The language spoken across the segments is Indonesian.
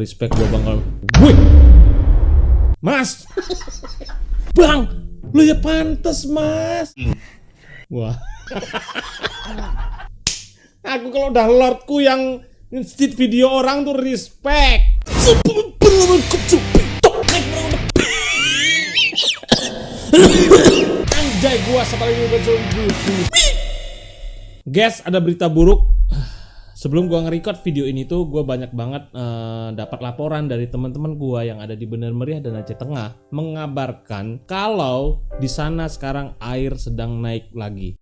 respect gua bakal. Wih, Mas, Bang, lu ya pantes Mas. Wah, aku kalau udah lordku yang nge-cheat video orang tuh respect. Anjay, gua sepaling betul. Guys, ada berita buruk. Sebelum gua nge-record video ini tuh gua banyak banget dapat laporan dari teman-teman gua yang ada di Bener Meriah dan Aceh Tengah mengabarkan kalau di sana sekarang air sedang naik lagi.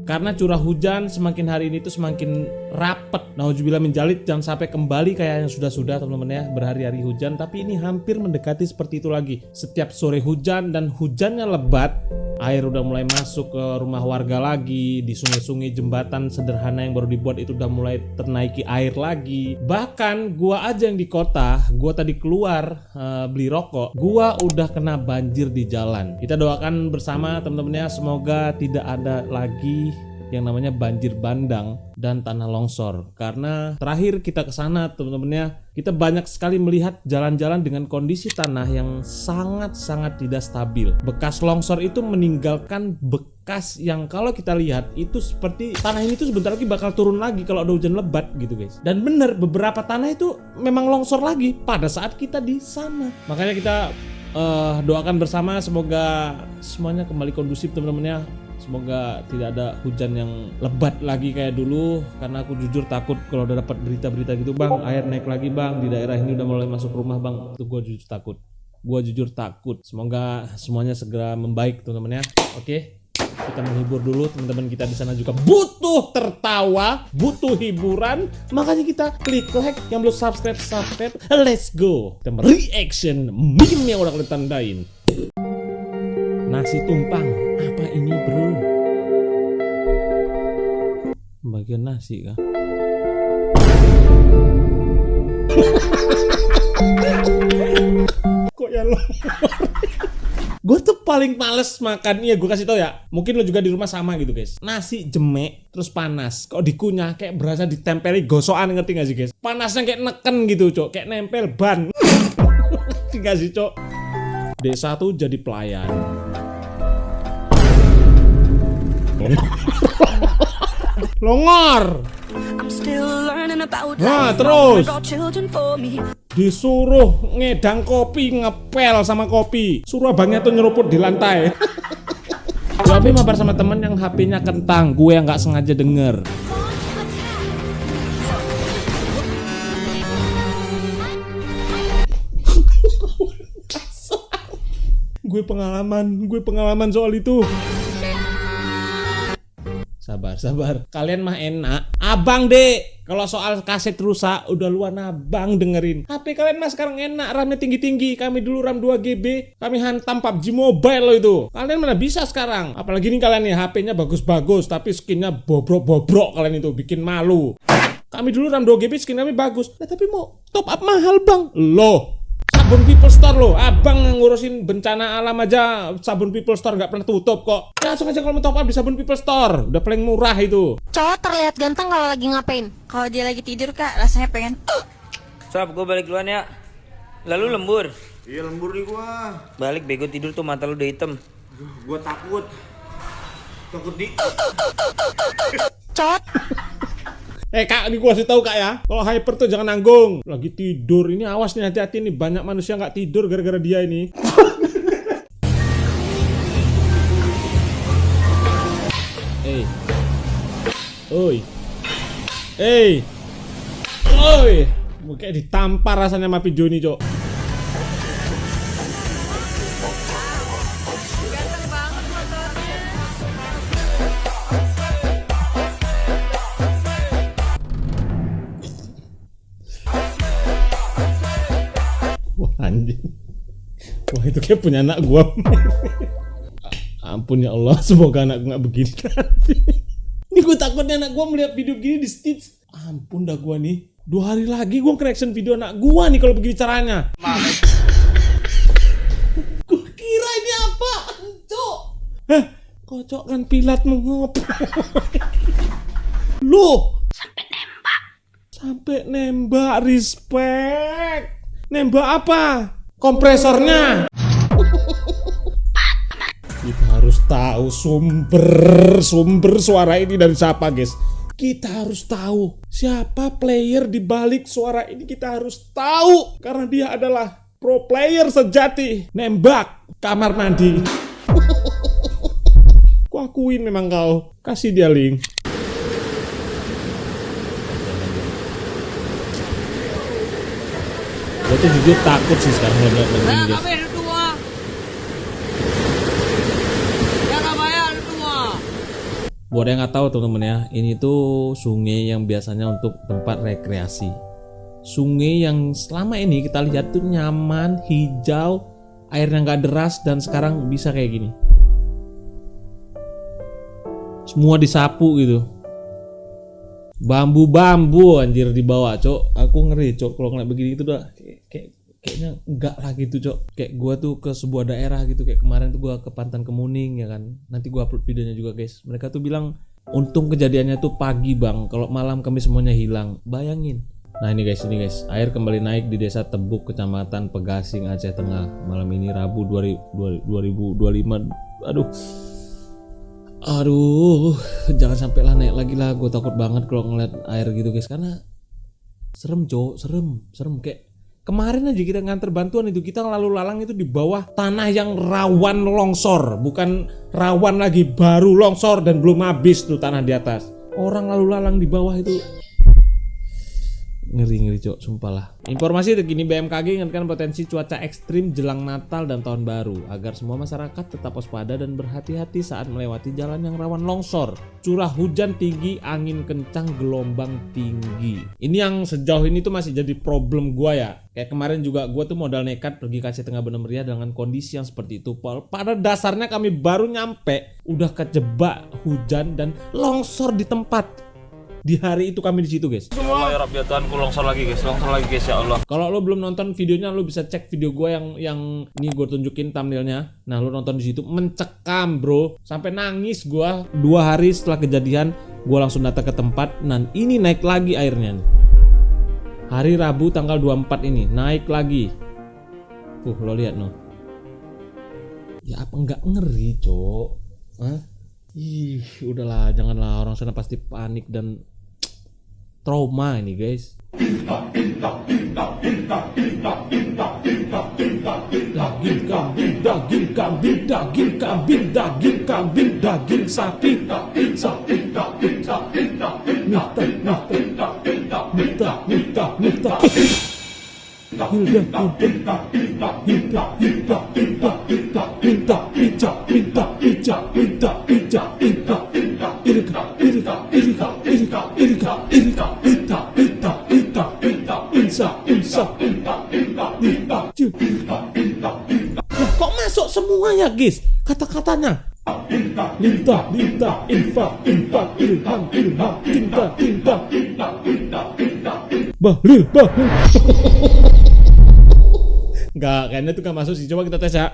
Karena curah hujan semakin hari ini tuh semakin rapet. Nauzubillah min dzalik, jangan sampai kembali kayak yang sudah-sudah teman-teman ya, berhari-hari hujan, tapi ini hampir mendekati seperti itu lagi. Setiap sore hujan dan hujannya lebat, air udah mulai masuk ke rumah warga lagi, di sungai-sungai, jembatan sederhana yang baru dibuat itu udah mulai ternaiki air lagi. Bahkan gua aja yang di kota, gua tadi keluar beli rokok, gua udah kena banjir di jalan. Kita doakan bersama teman-teman ya, semoga tidak ada lagi yang namanya banjir bandang dan tanah longsor. Karena terakhir kita ke sana teman-teman ya, kita banyak sekali melihat jalan-jalan dengan kondisi tanah yang sangat-sangat tidak stabil. Bekas longsor itu meninggalkan bekas yang kalau kita lihat itu seperti tanah ini tuh sebentar lagi bakal turun lagi kalau ada hujan lebat gitu guys. Dan bener, beberapa tanah itu memang longsor lagi pada saat kita di sana. Makanya kita doakan bersama semoga semuanya kembali kondusif teman-teman ya. Semoga tidak ada hujan yang lebat lagi kayak dulu. Karena aku jujur takut kalau udah dapat berita-berita gitu, bang air naik lagi bang, di daerah ini udah mulai masuk rumah bang. Itu gue jujur takut. Semoga semuanya segera membaik teman-teman ya. Oke, kita menghibur dulu teman-teman kita di sana juga butuh tertawa, butuh hiburan. Makanya kita klik like, yang belum subscribe. Let's go. Kita reaction meme yang udah kalian tandain. Nasi tumpang, apa ini bro? Bagian nasi kah? Kok ya lo? Gue tuh paling males makan, iya gue kasih tau ya. Mungkin lo juga di rumah sama gitu guys. Nasi jemek terus panas, kok dikunyah kayak berasa ditempeli gosokan, ngerti gak sih guys? Panasnya kayak neken gitu cok, kayak nempel ban. Ngerti gak sih cok? Desa tuh jadi pelayan. Longor. Nah terus disuruh ngedang kopi, ngepel sama kopi. Suruh abangnya tuh nyeruput di lantai. Tapi mabar sama temen yang HP-nya kentang, gue yang nggak sengaja denger. Gue pengalaman soal itu. Sabar. Kalian mah enak. Abang dek, kalau soal kaset rusak udah luan abang dengerin. HP kalian mah sekarang enak, RAM-nya tinggi-tinggi. Kami dulu RAM 2GB, kami hantam PUBG Mobile loh itu. Kalian mana bisa sekarang? Apalagi nih kalian nih HP-nya bagus-bagus tapi skinnya bobrok-bobrok, kalian itu bikin malu. Kami dulu RAM 2GB skin kami bagus. Nah, tapi mau top up mahal bang. Loh, Sabun People Store loh, abang ngurusin bencana alam aja Sabun People Store nggak pernah tutup kok. Langsung aja kalau mau top up di Sabun People Store, udah paling murah itu. Cowok terlihat ganteng kalau lagi ngapain? Kalau dia lagi tidur kak, rasanya pengen. Sob, gue balik duluan ya. Lalu lembur. Iya lembur nih gua. Balik bego, tidur tuh mata lu udah hitam. Gua takut di. Cowok. Kak, ini gua kasih tahu kak ya, kalau hyper tuh jangan nanggung. Lagi tidur, ini awas nih, hati-hati nih, banyak manusia nggak tidur gara-gara dia ini. Oi, kayak ditampar rasanya sama video ini cok. Anjing. Wah itu kayak punya anak gua. Ampun ya Allah, semoga anak gua gak begini nanti. Ini gua takutnya anak gua melihat video begini di Stitch. Ampun dah gua nih. 2 hari lagi gua reaction video anak gua nih kalau begini caranya. Gua kira ini apa? Cok. Kocok kan pilat mengop. Loh. Sampai nembak, respect. Nembak apa? Kompresornya. Kita harus tahu sumber suara ini dari siapa, guys. Kita harus tahu siapa player di balik suara ini. Kita harus tahu karena dia adalah pro player sejati. Nembak kamar mandi. Ku akuin memang kau. Kasih dia link. Gue tuh jujur takut sih sekarang ngeliat ini, guys. Buat yang nggak tahu teman-teman ya, ini tuh sungai yang biasanya untuk tempat rekreasi. Sungai yang selama ini kita lihat tuh nyaman, hijau, airnya nggak deras, dan sekarang bisa kayak gini. Semua disapu gitu. Bambu-bambu anjir di bawah, cok. Aku ngeri, cok. Kalau ngeliat begini itu udah kayaknya enggak lah gitu, cok. Kayak gua tuh ke sebuah daerah gitu, kayak kemarin tuh gua ke Pantan Kemuning ya kan. Nanti gua upload videonya juga, guys. Mereka tuh bilang untung kejadiannya tuh pagi, Bang. Kalau malam kami semuanya hilang. Bayangin. Nah, ini guys, air kembali naik di Desa Tebuk, Kecamatan Pegasing, Aceh Tengah. Malam ini Rabu 2025. Aduh, jangan sampai lah naik lagi lah. Gue takut banget kalau ngeliat air gitu, guys. Karena serem, cok. Serem. Kayak kemarin aja kita nganter bantuan itu, kita lalu lalang itu di bawah tanah yang rawan longsor. Bukan rawan lagi, baru longsor dan belum habis tuh tanah di atas. Orang lalu lalang di bawah itu ngeri cok, sumpah lah. Informasi terkini BMKG ingatkan potensi cuaca ekstrim jelang Natal dan Tahun Baru agar semua masyarakat tetap waspada dan berhati-hati saat melewati jalan yang rawan longsor, curah hujan tinggi, angin kencang, gelombang tinggi. Ini yang sejauh ini tuh masih jadi problem gua ya. Kayak kemarin juga gua tuh modal nekat pergi ke Aceh Tengah Bener Meriah dengan kondisi yang seperti itu. Pada dasarnya kami baru nyampe udah kejebak hujan dan longsor di tempat. Di hari itu kami di situ, guys. Allah ya Rabbi ya Tuhanku, longsor lagi guys ya Allah. Kalau lo belum nonton videonya, lo bisa cek video gue yang ini gue tunjukin thumbnailnya. Nah, lo nonton di situ mencekam, bro. Sampai nangis gue. 2 hari setelah kejadian, gue langsung datang ke tempat. Nah, ini naik lagi airnya. Hari Rabu tanggal 24 ini naik lagi. Lo lihat no. Ya apa nggak ngeri, cok? Hah? Ih, udahlah, janganlah, orang sana pasti panik dan trauma ini, guys. Daging kambing, daging sapi. Minta. Kok masuk semuanya, guys? Kata-katanya. Minta, infak, ilham, tinta. Bahlil. Enggak, kayaknya itu gak masuk sih. Coba kita tes ya.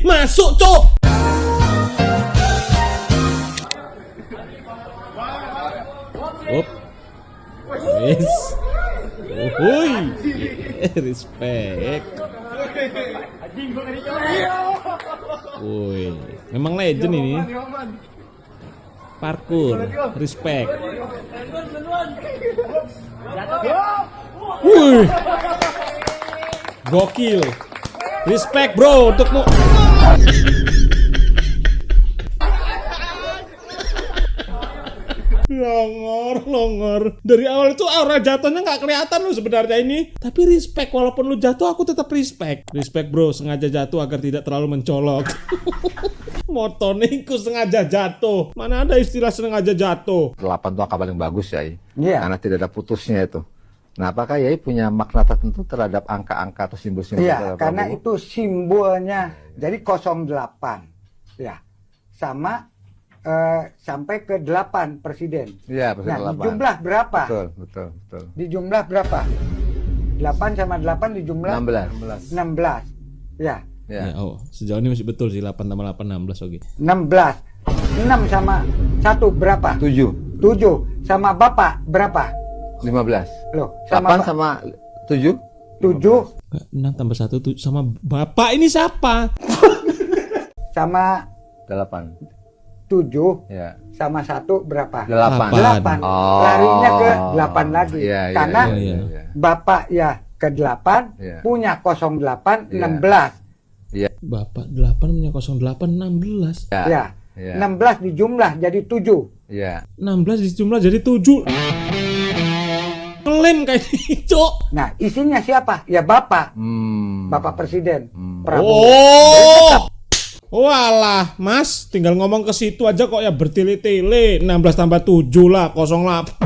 Masuk, cok. Up. Yes. Uhuy. Respect. Woi, memang legend ini. Parkour, respect. Wih, gokil. Respect bro untukmu. Longor. Dari awal itu aura jatuhnya nggak kelihatan loh sebenarnya ini. Tapi respect, walaupun lu jatuh aku tetap respect. Respect bro, sengaja jatuh agar tidak terlalu mencolok. Motoniku sengaja jatuh. Mana ada istilah sengaja jatuh. 8 itu angka paling bagus ya. Iya. Karena tidak ada putusnya itu. Nah, apakah Yai punya makna tertentu terhadap angka-angka atau simbol-simbol? Iya, karena itu simbolnya. Jadi 08. Ya. Sama sampai ke 8 presiden. Iya, presiden. Nah, di jumlah berapa? Betul. Di jumlah berapa? 8 sama 8 di jumlah 16. Ya. Ya. Oh, sejauh ini masih betul sih 8 tambah 8 16 oke. 16. 6 sama 1 berapa? 7. 7. Sama bapak berapa? 15. Loh, 8 sama 7? 7 6 tambah 1 sama bapak ini siapa? sama 8. 7 Ya. sama 1 berapa? 8. 8. Oh. Larinya ke 8 lagi. Iya, iya, Karena iya, iya. bapak ya ke 8, Iya. punya 08, Iya. 16. Bapak 8 punya 08 16. Ya. Ya. Iya. 16 dijumlah jadi 7. Iya. 16 dijumlah jadi 7. Klaim kayak gitu. Nah, isinya siapa? Ya bapak. Hmm. Bapak Presiden. Hmm. Prabowo. Oh. Walah, Mas, tinggal ngomong ke situ aja kok ya bertele-tele. 16 tambah 7 lah, 08.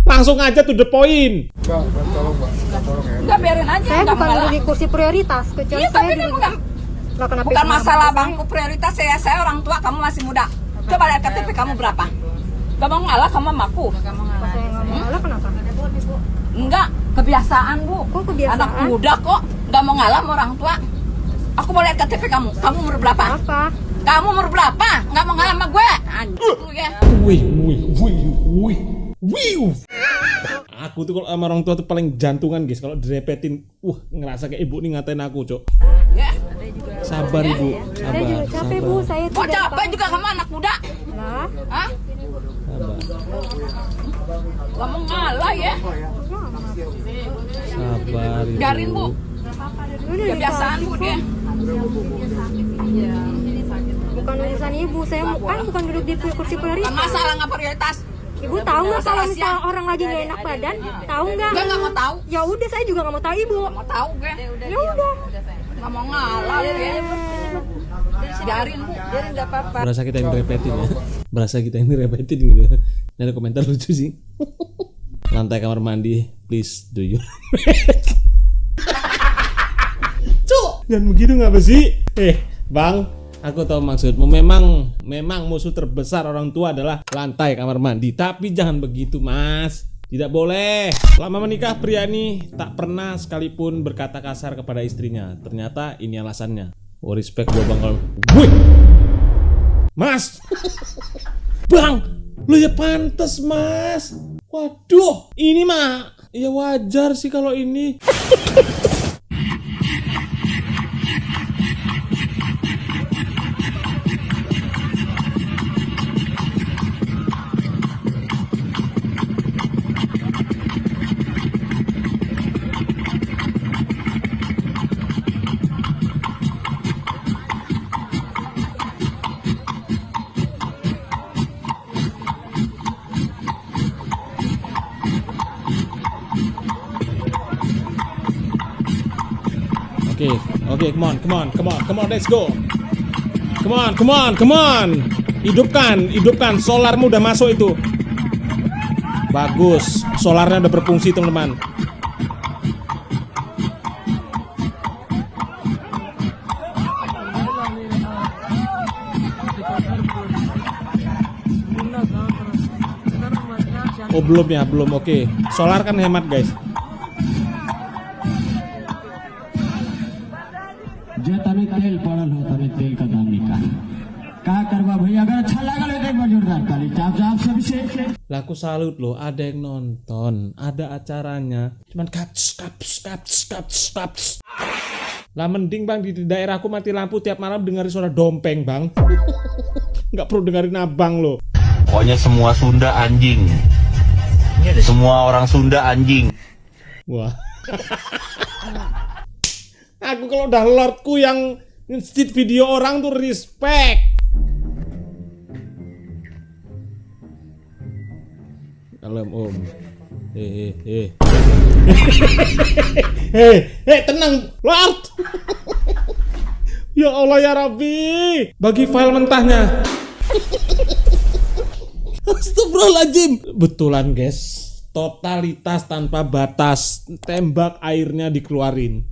Langsung aja to the point. Enggak, biarin aja. Saya Enggak bukan mengalah. duduk di kursi prioritas, kecuali Iya, saya tapi ini duduk. bukan Lah, kenapa bukan itu masalah nggak bangku prioritas. Saya orang tua, kamu masih muda. Coba lihat KTP kamu berapa. Gak mau ngalah kamu sama aku. Saya nggak mau ngalah, kenapa? Enggak, kebiasaan Bu. Kok kebiasaan? Anak muda kok gak mau ngalah sama orang tua. Aku mau lihat KTP kamu. Kamu umur berapa? Apa? Kamu umur berapa? Gak mau ngalah sama gue? Anjir lu ya. Wih. Aku tuh kalau sama orang tua tuh paling jantungan, guys. Kalau direpetin, ngerasa kayak ibu nih ngatain aku, Cok. Ya. Sabar, Ibu. Saya juga capek, Bu. Saya Kok tidak capek juga kamu anak muda? Lah, Hah? Sabar. Gak mau ngalah ya. Sabar, Ibu. Biarin Bu. udah Kebiasaan Bu dia. bukan urusan ibu. Saya kan bukan duduk di kursi Kan prioritas. masalah nggak prioritas. Ibu tahu nggak kalau Masalah misal siang. orang lagi nggak enak badan? Tahu nggak? Gue nggak mau tahu. Ya udah, saya juga nggak mau tahu ibu. Nggak mau tahu gue. Ya udah. Nggak mau ngalah lu ya. Biarin Bu. Biarin nggak apa-apa. Berasa kita yang direpetin ya. Berasa kita yang direpetin gitu. Ini ada komentar lucu sih. Lantai kamar mandi, please do you. Cuk, jangan begitu ngapa sih? Bang, aku tahu maksudmu. Memang musuh terbesar orang tua adalah lantai kamar mandi. Tapi jangan begitu, Mas. Tidak boleh. Lama menikah, pria ini tak pernah sekalipun berkata kasar kepada istrinya. Ternyata ini alasannya. Oh, respect gua bang kalau. Wih, Mas. Bang, lu ya pantes, Mas. Waduh, ini mah ya wajar sih kalau ini. Oke, come on, let's go. Come on. Hidupkan. Solarmu udah masuk itu. Bagus, solarnya udah berfungsi, teman-teman. Oh, belum. Oke. Solar kan hemat, guys. जो तभी तेल पड़ल हो तभी तेल का दाम निकाल का करवा भैया अगर अच्छा लगा लेते जोरदार ताली चाप सबसे Lah aku salut loh, ada yang nonton, ada acaranya. Cuman kaps. Lah mending bang di daerahku mati lampu tiap malam dengerin suara dompeng bang. Nggak perlu dengerin abang loh. Pokoknya semua Sunda anjing. Semua orang Sunda anjing. Wah. Aku kalau udah lordku yang nge-cheat video orang tuh respect. Alam om. Tenang Lord. Ya Allah ya Rabbi, bagi file mentahnya. Astagfirullahaladzim. Betulan guys, totalitas tanpa batas, tembak airnya dikeluarin.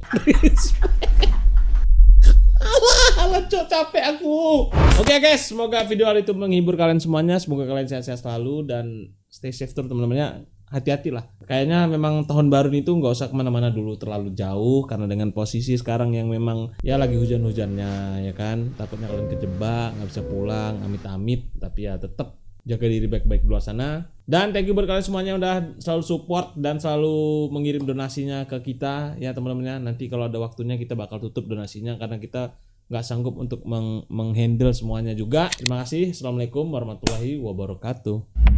Alah cok, capek aku. Oke guys, semoga video hari itu menghibur kalian semuanya. Semoga kalian sehat-sehat selalu dan stay safe terus teman-temannya. Hati-hati lah. Kayaknya memang tahun baru itu nggak usah kemana-mana dulu terlalu jauh, karena dengan posisi sekarang yang memang ya lagi hujan-hujannya ya kan. Takutnya kalian kejebak, nggak bisa pulang, amit-amit. Tapi ya tetap Jaga diri baik-baik di luar sana. Dan thank you buat kalian semuanya yang udah selalu support dan selalu mengirim donasinya ke kita ya teman-teman ya. Nanti kalau ada waktunya kita bakal tutup donasinya karena kita nggak sanggup untuk menghandle semuanya juga. Terima kasih. Assalamualaikum warahmatullahi wabarakatuh.